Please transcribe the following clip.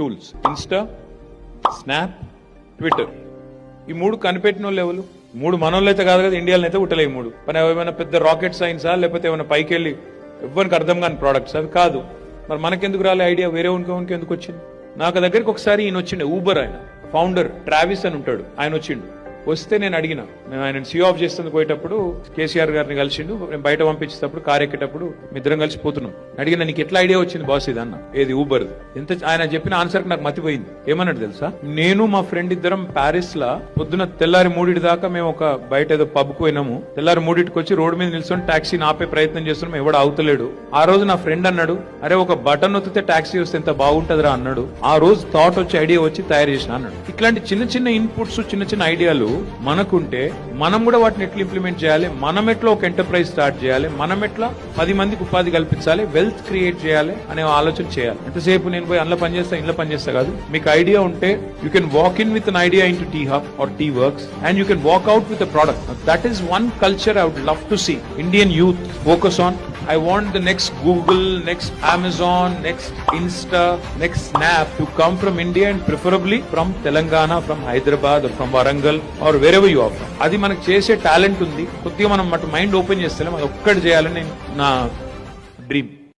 Tools, Insta, snap, Twitter. ఈ 3 కనిపెట్టిన వాళ్ళు ఎవరు? 3 మనోళ్ళు అయితే కాదు కదా, ఇండియాలో అయితే ఉట్టలేవు 3. మరి ఏమైనా పెద్ద రాకెట్ సైన్సా, లేకపోతే ఏమైనా పైకి వెళ్ళి ఎవ్వరికి అర్థం కాని ప్రోడక్ట్స్ అవి కాదు. మరి మనకెందుకు రాలే ఐడియా? వేరే ఉనికి ఎందుకు వచ్చింది? నాకు దగ్గరికి ఒకసారి ఈయన వచ్చిండే, ఊబర్ ఆయన ఫౌండర్ ట్రావిస్ అని ఉంటాడు, ఆయన వచ్చిండు. వస్తే నేను అడిగిన, మేము ఆయన సీ ఆఫ్ చేస్తుంది పోయేటప్పుడు కేసీఆర్ గారిని కలిసిండు, నేను బయట పంపించేటప్పుడు కార్ ఎక్కేటప్పుడు ఇద్దరం కలిసి పోతున్నాం. అడిగిన, నీకు ఎట్లా ఐడియా వచ్చింది బాస్ ఇది అన్న, ఏది ఊబర్? ఎంత ఆయన చెప్పిన ఆన్సర్ నాకు మతిపోయింది. ఏమన్నాడు తెలుసా? నేను మా ఫ్రెండ్ ఇద్దరం ప్యారిస్ లా పొద్దున తెల్లారి 3 దాకా మేము ఒక బయట ఏదో పబ్కు పోయినాము. తెల్లారి 3కి వచ్చి రోడ్డు మీద నిల్చొని టాక్సీని ఆపే ప్రయత్నం చేస్తున్నాం, ఎవడు అవుతలేడు. ఆ రోజు నా ఫ్రెండ్ అన్నాడు, అరే ఒక బటన్ నొత్తితే టాక్సీ వస్తే ఎంత బాగుంటదిరా అన్నాడు. ఆ రోజు థాట్ వచ్చి ఐడియా వచ్చి తయారు చేసిన అన్నాడు. ఇట్లాంటి చిన్న చిన్న ఇన్పుట్స్, చిన్న చిన్న ఐడియాలు మనకుంటే మనం కూడా వాటిని ఎట్లా ఇంప్లిమెంట్ చేయాలి, మనం ఎట్లా ఒక ఎంటర్ప్రైజ్ స్టార్ట్ చేయాలి, మనం ఎట్లా 10 మందికి ఉపాధి కల్పించాలి, వెల్త్ క్రియేట్ చేయాలి అనే ఆలోచన చేయాలి. ఎంతసేపు నేను పోయి అందులో పనిచేస్తా ఇంట్లో పనిచేస్తా కాదు. మీకు ఐడియా ఉంటే you can walk in with an idea into T Hub or T Works and you can walk out with a product. That is one culture I would love to see Indian youth focus on. I want the next Google, next Amazon, next Insta, next Snap to come from India and preferably from Telangana, from Hyderabad or from Warangal or wherever you are from. అది మనకు చేసే talent ఉంది, కొద్దిగా మనం mind open చేస్తే మనం ఒక్కటి చేయాలని నా డ్రీమ్.